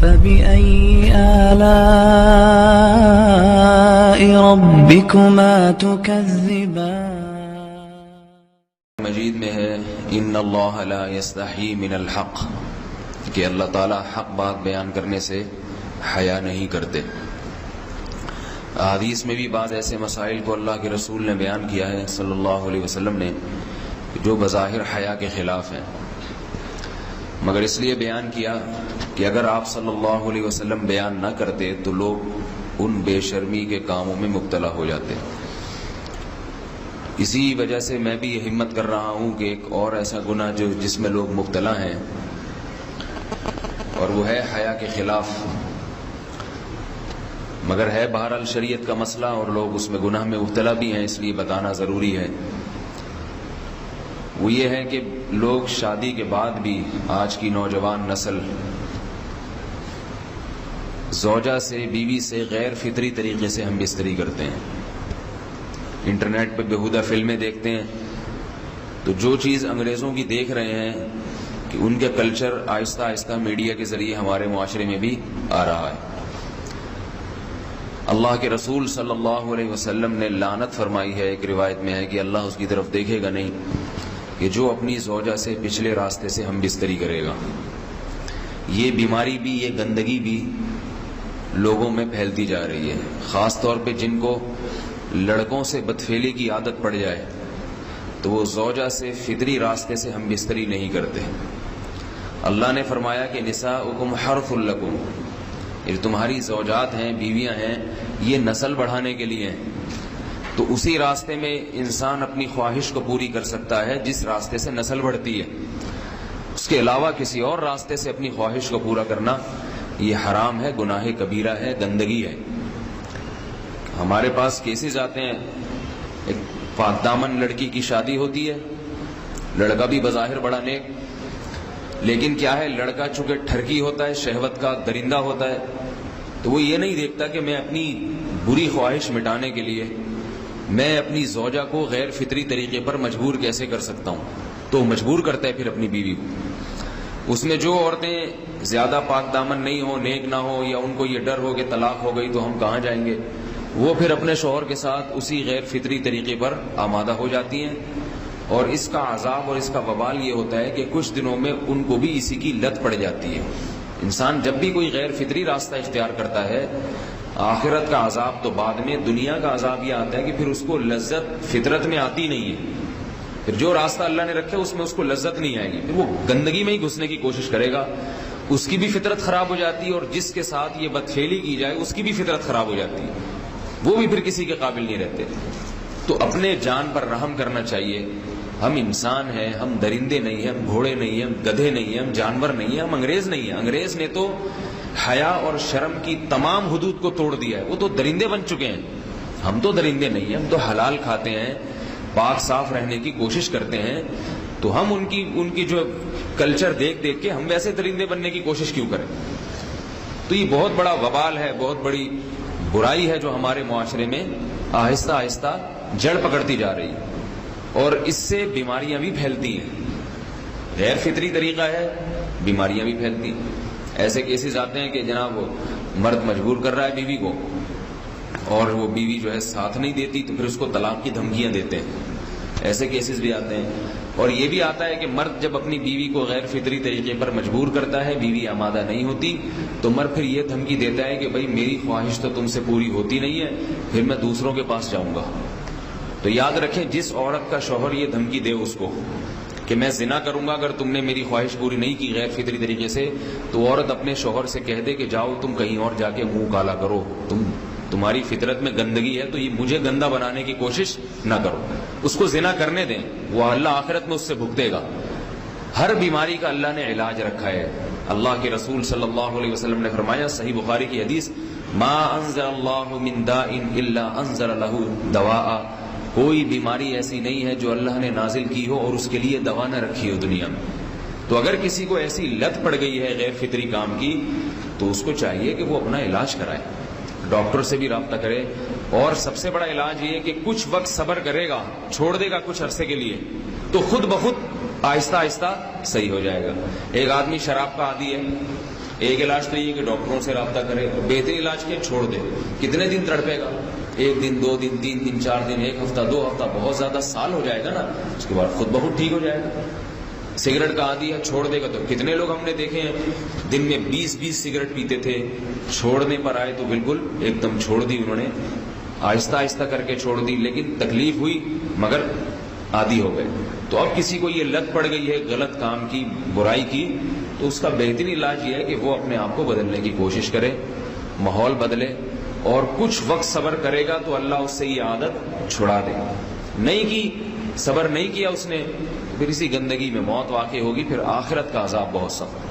فبأي آلاء ربكما تكذبان مجید میں ہے ان اللہ لا یستحی من الحق کہ اللہ تعالیٰ حق بات بیان کرنے سے حیا نہیں کرتے۔ حدیث میں بھی بعض ایسے مسائل کو اللہ کے رسول نے بیان کیا ہے صلی اللہ علیہ وسلم نے جو بظاہر حیا کے خلاف ہیں، مگر اس لیے بیان کیا کہ اگر آپ صلی اللہ علیہ وسلم بیان نہ کرتے تو لوگ ان بے شرمی کے کاموں میں مبتلا ہو جاتے۔ اسی وجہ سے میں بھی یہ ہمت کر رہا ہوں کہ ایک اور ایسا گناہ جس میں لوگ مبتلا ہیں اور وہ ہے حیا کے خلاف، مگر ہے بہرحال شریعت کا مسئلہ اور لوگ اس میں گناہ میں مبتلا بھی ہیں، اس لیے بتانا ضروری ہے۔ وہ یہ ہے کہ لوگ شادی کے بعد بھی آج کی نوجوان نسل زوجہ سے، بیوی سے غیر فطری طریقے سے ہم بستری کرتے ہیں۔ انٹرنیٹ پہ بیہودہ فلمیں دیکھتے ہیں تو جو چیز انگریزوں کی دیکھ رہے ہیں کہ ان کے کلچر آہستہ آہستہ میڈیا کے ذریعے ہمارے معاشرے میں بھی آ رہا ہے۔ اللہ کے رسول صلی اللہ علیہ وسلم نے لعنت فرمائی ہے، ایک روایت میں ہے کہ اللہ اس کی طرف دیکھے گا نہیں کہ جو اپنی زوجہ سے پچھلے راستے سے ہم بستری کرے گا۔ یہ بیماری بھی، یہ گندگی بھی لوگوں میں پھیلتی جا رہی ہے، خاص طور پہ جن کو لڑکوں سے بدفعلی کی عادت پڑ جائے تو وہ زوجہ سے فطری راستے سے ہم بستری نہیں کرتے۔ اللہ نے فرمایا کہ نساؤکم حرث لکم، یہ تمہاری زوجات ہیں، بیویاں ہیں، یہ نسل بڑھانے کے لیے ہیں۔ تو اسی راستے میں انسان اپنی خواہش کو پوری کر سکتا ہے جس راستے سے نسل بڑھتی ہے، اس کے علاوہ کسی اور راستے سے اپنی خواہش کو پورا کرنا یہ حرام ہے، گناہ کبیرہ ہے، گندگی ہے۔ ہمارے پاس کیسز آتے ہیں، ایک پاک دامن لڑکی کی شادی ہوتی ہے، لڑکا بھی بظاہر بڑا نیک، لیکن کیا ہے، لڑکا چونکہ ٹھرکی ہوتا ہے، شہوت کا درندہ ہوتا ہے، تو وہ یہ نہیں دیکھتا کہ میں اپنی بری خواہش مٹانے کے لیے میں اپنی زوجہ کو غیر فطری طریقے پر مجبور کیسے کر سکتا ہوں، تو مجبور کرتا ہے پھر اپنی بیوی کو۔ اس میں جو عورتیں زیادہ پاک دامن نہیں ہو، نیک نہ ہو، یا ان کو یہ ڈر ہو کہ طلاق ہو گئی تو ہم کہاں جائیں گے، وہ پھر اپنے شوہر کے ساتھ اسی غیر فطری طریقے پر آمادہ ہو جاتی ہیں، اور اس کا عذاب اور اس کا وبال یہ ہوتا ہے کہ کچھ دنوں میں ان کو بھی اسی کی لت پڑ جاتی ہے۔ انسان جب بھی کوئی غیر فطری راستہ اختیار کرتا ہے، آخرت کا عذاب تو بعد میں، دنیا کا عذاب یہ آتا ہے کہ پھر اس کو لذت فطرت میں آتی نہیں ہے، پھر جو راستہ اللہ نے رکھا اس میں اس کو لذت نہیں آئے گی، پھر وہ گندگی میں ہی گھسنے کی کوشش کرے گا، اس کی بھی فطرت خراب ہو جاتی ہے، اور جس کے ساتھ یہ بدفعلی کی جائے اس کی بھی فطرت خراب ہو جاتی ہے، وہ بھی پھر کسی کے قابل نہیں رہتے۔ تو اپنے جان پر رحم کرنا چاہیے۔ ہم انسان ہیں، ہم درندے نہیں ہیں، ہم گھوڑے نہیں ہیں، ہم گدھے نہیں ہیں، ہم جانور نہیں ہیں، ہم انگریز نہیں ہیں۔ انگریز نے تو حیا اور شرم کی تمام حدود کو توڑ دیا ہے، وہ تو درندے بن چکے ہیں۔ ہم تو درندے نہیں ہیں، ہم تو حلال کھاتے ہیں، پاک صاف رہنے کی کوشش کرتے ہیں، تو ہم ان کی جو کلچر دیکھ دیکھ کے ہم ویسے درندے بننے کی کوشش کیوں کریں؟ تو یہ بہت بڑا وبال ہے، بہت بڑی برائی ہے جو ہمارے معاشرے میں آہستہ آہستہ جڑ پکڑتی جا رہی ہے، اور اس سے بیماریاں بھی پھیلتی ہیں۔ غیر فطری طریقہ ہے، بیماریاں بھی پھیلتی ہیں۔ ایسے کیسز آتے ہیں کہ جناب مرد مجبور کر رہا ہے بیوی کو، اور وہ بیوی جو ہے ساتھ نہیں دیتی تو پھر اس کو طلاق کی دھمکیاں دیتے ہیں، ایسے کیسز بھی آتے ہیں۔ اور یہ بھی آتا ہے کہ مرد جب اپنی بیوی کو غیر فطری طریقے پر مجبور کرتا ہے، بیوی آمادہ نہیں ہوتی، تو مرد پھر یہ دھمکی دیتا ہے کہ بھائی میری خواہش تو تم سے پوری ہوتی نہیں ہے، پھر میں دوسروں کے پاس جاؤں گا۔ تو یاد رکھیں، جس عورت کا شوہر یہ دھمکی دے اس کو کہ میں زنا کروں گا اگر تم نے میری خواہش پوری نہیں کی غیر فطری طریقے سے، تو عورت اپنے شوہر سے کہہ دے کہ جاؤ تم کہیں اور جا کے منہ کالا کرو، تمہاری فطرت میں گندگی ہے تو یہ مجھے گندا بنانے کی کوشش نہ کرو، اس کو زنا کرنے دیں، وہ اللہ آخرت میں اس سے بھگتے گا۔ ہر بیماری کا اللہ نے علاج رکھا ہے۔ اللہ کے رسول صلی اللہ علیہ وسلم نے فرمایا، صحیح بخاری کی حدیث، ما انزل اللہ من داء الا انزل له دواء، کوئی بیماری ایسی نہیں ہے جو اللہ نے نازل کی ہو اور اس کے لیے دوا نہ رکھی ہو دنیا میں۔ تو اگر کسی کو ایسی لت پڑ گئی ہے غیر فطری کام کی تو اس کو چاہیے کہ وہ اپنا علاج کرائے، ڈاکٹر سے بھی رابطہ کرے، اور سب سے بڑا علاج یہ ہے کہ کچھ وقت صبر کرے گا، چھوڑ دے گا کچھ عرصے کے لیے، تو خود بخود آہستہ آہستہ صحیح ہو جائے گا۔ ایک آدمی شراب کا عادی ہے، ایک علاج تو یہ کہ ڈاکٹروں سے رابطہ کرے، اور بہترین علاج کے چھوڑ دے. کتنے دن تڑپے گا؟ 1 دن 2 دن 3 دن 4 دن 1 ہفتہ 2 ہفتہ، بہت زیادہ سال ہو جائے گا نا، اس کے بعد خود بخود ٹھیک ہو جائے گا. سگریٹ کا عادی ہے، چھوڑ دے گا تو کتنے لوگ ہم نے دیکھے ہیں دن میں 20 سگریٹ پیتے تھے، چھوڑنے پر آئے تو بالکل ایک دم چھوڑ دی انہوں نے، آہستہ آہستہ کر کے چھوڑ دی، لیکن تکلیف ہوئی مگر عادی ہو گئے. تو اب کسی کو یہ لت پڑ گئی ہے غلط کام کی، برائی کی، تو اس کا بہترین علاج یہ ہے کہ وہ اپنے آپ کو بدلنے کی کوشش کرے، ماحول بدلے، اور کچھ وقت صبر کرے گا تو اللہ اس سے یہ عادت چھڑا دے. نہیں کی، صبر نہیں کیا اس نے، پھر اسی گندگی میں موت واقع ہوگی، پھر آخرت کا عذاب بہت سخت.